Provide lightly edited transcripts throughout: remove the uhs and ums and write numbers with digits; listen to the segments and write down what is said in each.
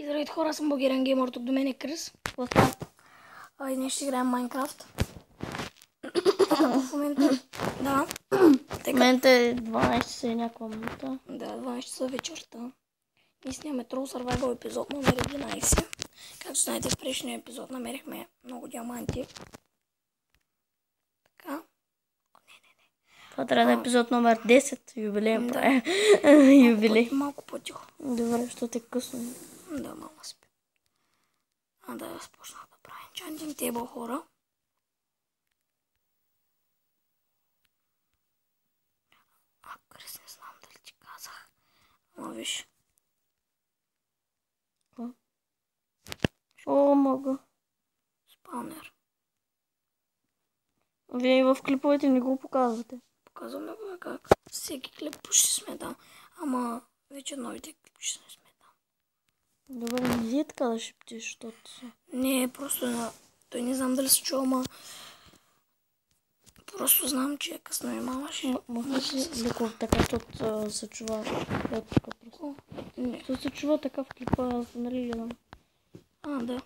И здравейте хора, съм Българен геймър, тук до мен е Крис. И днес ще играем Майнкрафт. В момента... Да. В момента е 12 часа и някаква минута. Да, 12 часа вечерта. Ние снимаме Troll Survival епизод номер 11. Както знаете, в предишния епизод намерихме много диаманти. Така. Това трябва да е епизод номер 10. Юбилей прави. Юбилей. Малко по-тихо. Добре, защото е късно. Да, мама спи. Да, започнах да правим Enchanting Table, хора. Крис, не знам дали ти казах. Ама виж. О, мога. Спаунер. Вие в клиповете не го показвате. Показваме го как. Всеки клип почти сме там. Ама вече новите клипи ще не сме там. Добре, не е така да шептиш, защото... Не, просто той не знам дали се чува, ама... Просто знам, че е късно и мамаше. Махаш ли леко така, защото се чува? Не. Защото се чува така в клипа, нали гледам? Да.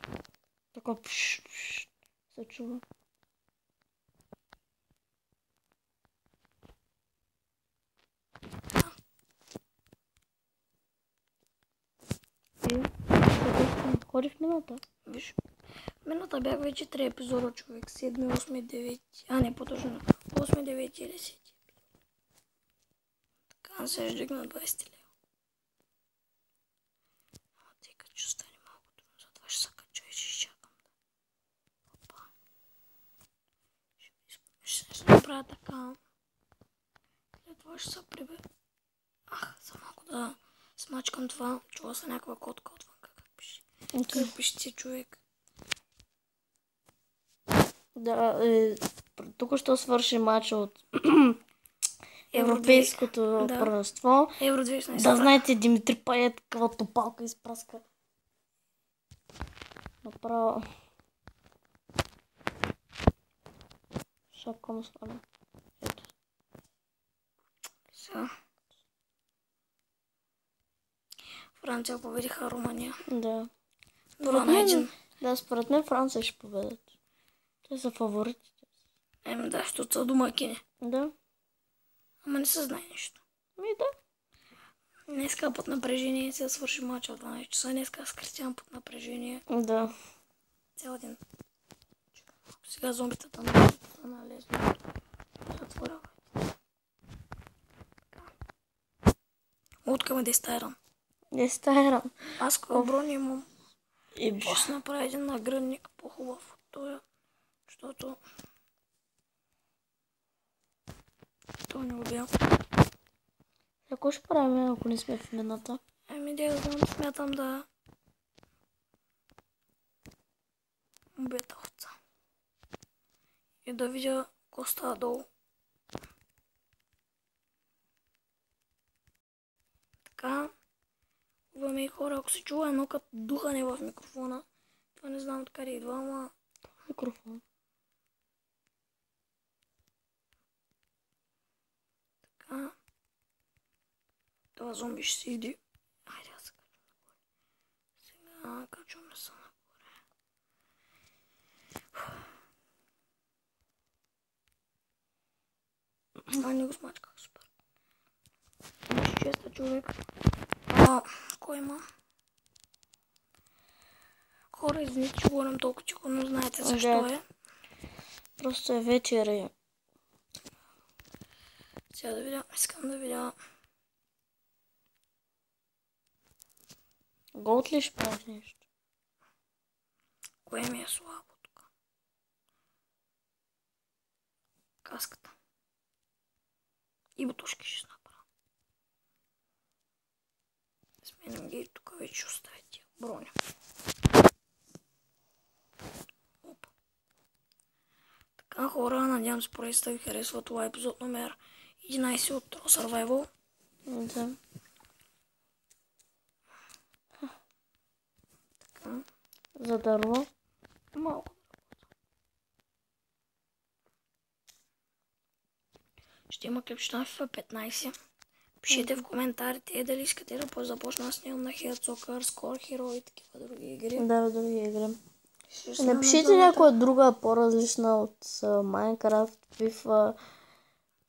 Така се чува. Ходи в минута. Виж. В минута бях вече 3 епизода, човек. 7, 8, 9. Не, по-точно. 8, 9 или 10. Така, сега ще дигна 20 лева. Тъй като ще стане малко трудно, затова ще се кача и ще изчакам. Опа. Ще направя така. След това ще се прибе. За малко да смачкам това. Чува се някаква котка отвън. Как пише? Как пише си, човек? Да, тук ще свърши матча от Европейското първенство. Евро 2016. Да, знаете, Димитри Пает, такава топалка изпраска. Направо. Шапка му сваля. Ето. Сега. Франция победиха Румъния. Да. Според мен Франция ще победят. Те са фаворитите. Да, защото са домакини. Да. Ама не се знае нищо. Да. Днеска под напрежение се свърши мача в 12 часа. Днеска с Кристиан под напрежение. Да. Цял ден. Сега зомбитата са налезли. Ще отворя. Откъме 10 айрон. 10 айрон. Аз кога брони имам. И ще си направя един нагръдник по-хубав от този. Защото той не убил. Какво ще правим, ако не сме в мината? Да знам, смятам да убия овца. И да видя какво става долу. Така. Уваме и хора, ако се чува едно като духане в микрофона. Това не знам откъде идва, ама... Микрофон. Така. Това зомби ще си иди. Айде, аз се качвам нагоре. Сега качваме се нагоре. Не го смачках супер. Ще честа човек. Кой има? Хора, извините, че говорим толкова тихо, но знаете защо е. Просто е вечер и... Сега да видя, искам да видя... Голд ли ще правиш нещо? Кое ми е слабо тук? Каската. И бутушки ще направя. Сменям ги и тук вече ще оставя тия броня. Опа. Така, хора, надявам се поредицата ви харесва. Това е епизод номер 11 от Troll Survival. Да. Така. За дърво? Малко. Ще има клипчета в FIFA 15. Пишете в коментарите дали искате да започна да снимам на Head Soccer, Score Hero и такива други игри. Да, други игри. Ще снимаме Напишете двамата. някоя друга, по-различна от Minecraft, FIFA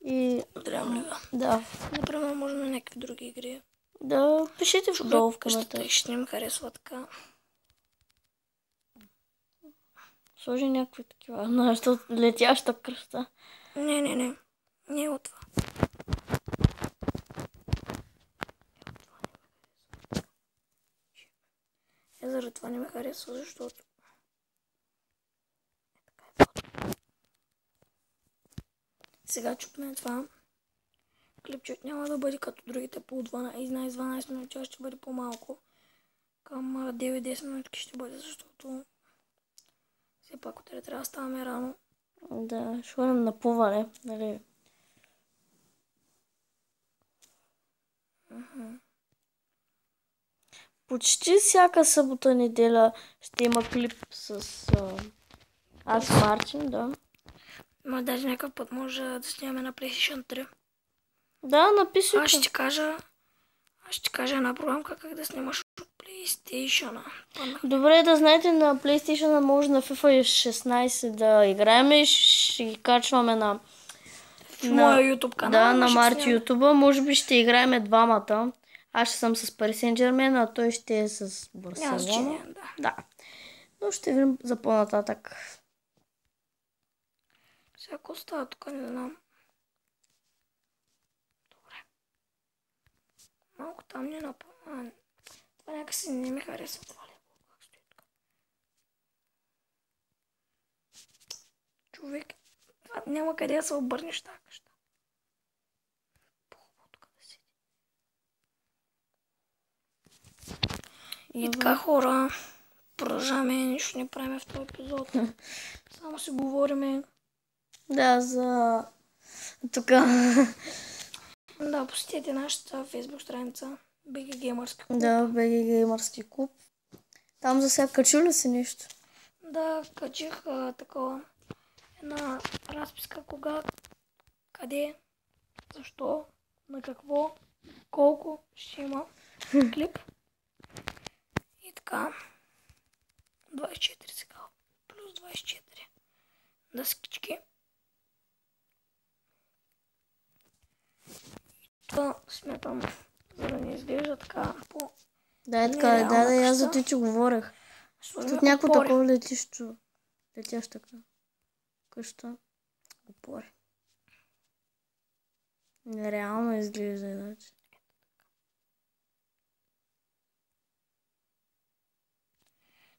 и... Dream League. Да. Например, можем на някакви други игри. Да, пишете долу в Къщата коментарите. и ще не им харесва така. Сложи някакви такива, нещо летяща кръста. Не. Не е от това. Заради това не ме харесва, защото... Сега чупне това. Клипчет няма да бъде като другите по 11-12 минути, ще бъде по-малко. Към 9-10 минутки ще бъде, защото все пак утре трябва да ставаме рано. Да, ще ходим на плуване, нали? Почти всяка събота неделя ще има клип с аз Мартин, да. Но даже някакъв път може да снимаме на PlayStation 3. Да, напиши. Аз ще ти кажа една програмка как да снимаш от PlayStation. Добре, да знаете, на PlayStation може на FIFA 16 да играем и ще ги качваме на моя YouTube канал. Да, на Марти YouTube. Може би ще играем двамата. Аз ще съм с Пари Сен-Жермен, а той ще е с Барселона. Да. Но ще видим за по-нататък. Сега остава тук, не знам. Добре. Малко там не напълна. Това някакси не ми харесва това лего. Как стои тук. Човек, това няма къде да се обърнеш тази къща. По-хубаво тук да седи. И така, хора, продължаваме, нищо не правим в този епизод. Само си говориме. Да, за... тук. Да, посетете нашата фейсбук страница BG Gamerski клуб. Да, BG Gamerski клуб. Там за сега качу ли си нещо? Да, качих такова една разписка кога, къде, защо, на какво, колко ще има клип. И така, 24 сега, плюс 24 дъскички. Това смятам, за да не изглежда така по... Да, е така, да, аз за ти, че говорех. Защото някакво такова летящо къща. Опори. Нереално изглежда иначе.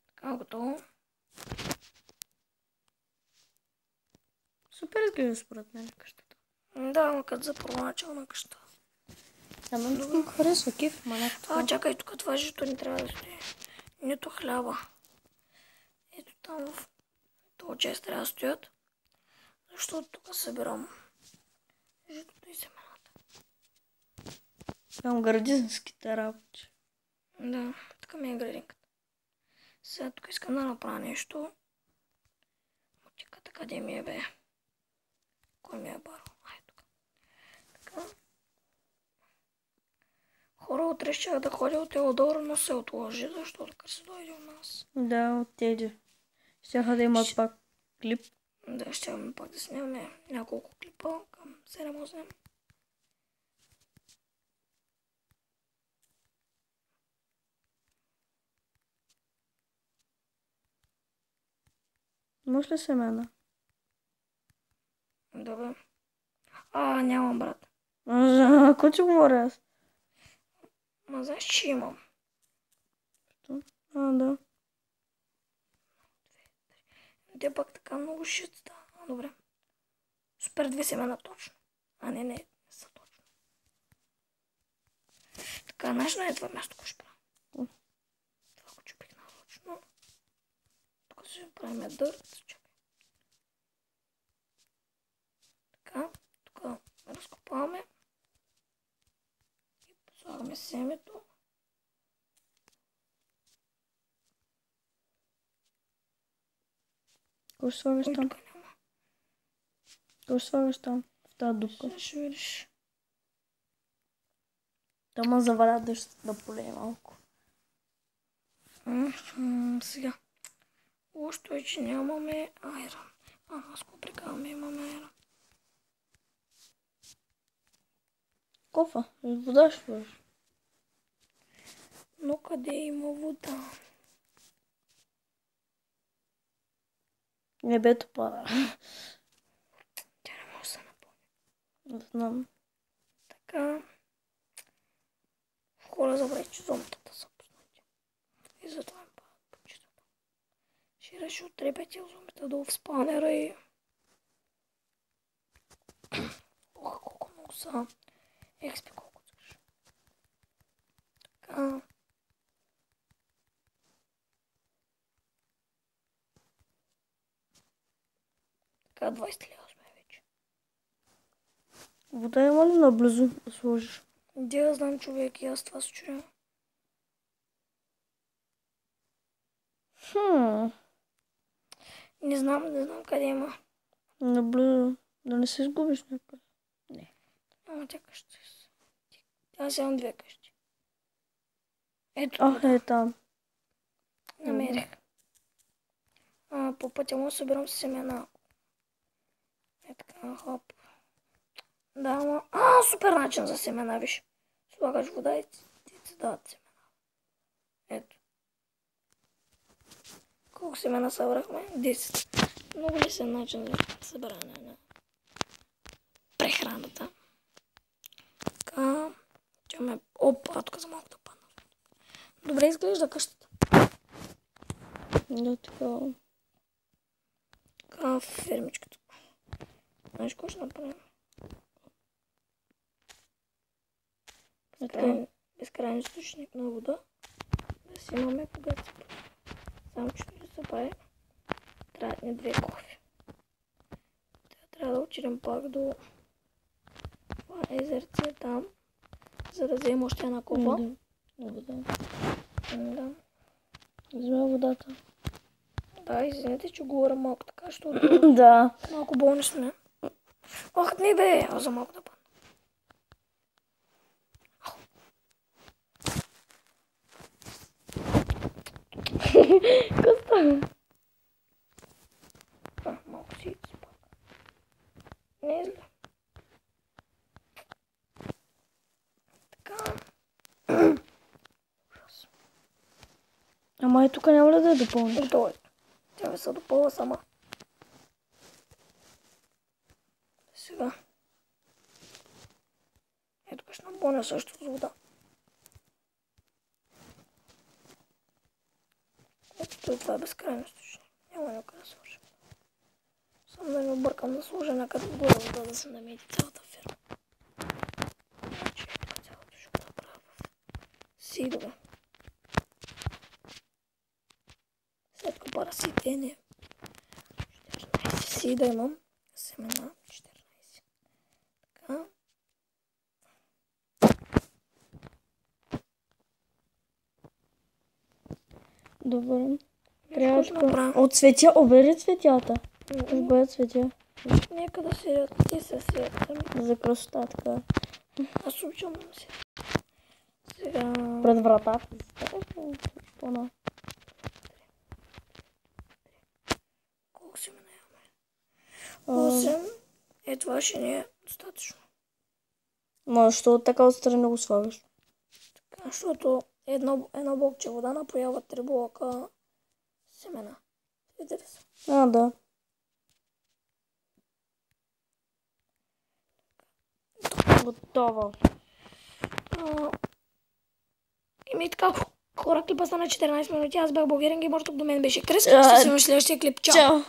Така, готово. Супер изглежда според мен къщата. Да, като за първоначална къща. Да, мен тук ми харесва кеф, чакай, тук това жито не трябва да стои. Нито хляба. Ето там в този чест трябва да стоят. Защото тук събирам житото и семената. Там градинските работи. Да, така ми е градинката. Сега тук искам да направя нещо. Мотиката къде ми е, бе? Кой ми е баро? Ай, тук. Така. Хора, утре ще да ходя от Теодора, но се отложи, защото така се дойде у нас. Да, от тези. Щяха да имат пак клип. Да, ще имаме пак да снимаме няколко клипа към 7-8. Може ли семена? Добре. Нямам, брат. Какво ти говоря аз? Ма знаеш, че имам. Що? Да. Те пак така много шит става. Добре. Супер 2 семена точно. Не са точно. Така, знаеш на това място, какво ще правя? Това го чупих нарочно. Тук ще правим дърт. Чакай. Така, тук разкопаваме. И слагаме семето. Какво ще слагаш там? Какво ще слагаш там? В тази дупка? Ще видиш. Тама заваля да полее малко. Сега. Още е, че нямаме айрон. Аз го прикаваме, имаме айрон. Кофа, вода ще бъдеш. Но къде има вода? Небето пада. Тя не може да се напълни. Не знам. Така. Хора забравих, че зомбитата са познати. И затова им падат почитата. Ще реши от ребетия зомбита долу в спаунера и... Ох, колко много са. Експи колко искаш. Така. Така 20 лева сме вече. Вода има ли наблизо да сложиш? Де да знам, човек, и аз това се чудя. Не знам къде има. Наблизо. Да не се изгубиш някъде. Не. Ама тя къща. Аз имам 2 къщи. Ето. Е там. Намерих. По пътя му събирам семена. Е така, хоп. Да, ама... супер начин за семена, виж. Слагаш вода и ти се дават семена. Ето. Колко семена събрахме? 10. Много лесен начин за събиране на прехраната. Така. Чаме... Опа, тук за малко да падна. Добре изглежда къщата. Да, така. Така, фермичката. Знаеш какво ще направим? Безкрайен източник на вода. Да си имаме когато се прави. Само че да се прави. Трябват ни 2 кофи. Трябва да отидем пак до това езерце там, за да вземем още една кофа. Да. Да. Взема водата. Да, извинете, че говоря малко така, защото Да. малко болни сме. Ох, не бе, аз за малко да падна. Какво? Малко си спак. Не е зле. Така. Ама и тук няма ли да я допълниш? Готово е. Тя ми се допълва сама. Сега. Ето тук ще напълня също с вода. Ето това е безкрайно източник. Няма някъде да сложим. Само да не объркам да сложа някъде горе вода да се намери цялата фирма. Значи тук цялото ще го направя в сидове. След като параситение. 14 сида имам. Семена 14. Така. Добре. Трябва да направя. От цветя, обери цветята. Ще бъдат цветя. Нека да седят. Те се седят сами. За красота така. Аз обичам да седя. Сега... Пред вратата. Колко си ме наяваме? 8. Е, това ще не е достатъчно. Ма, защо така отстрани го слагаш? Така, защото едно блокче вода напоява 3 блока семена. Видите ли се? Да. Готово. И така, хора, клипа стана 14 минути. Аз бях Българин Геймър, тук до мен беше Крис. Ще се видим в следващия клип. Чао!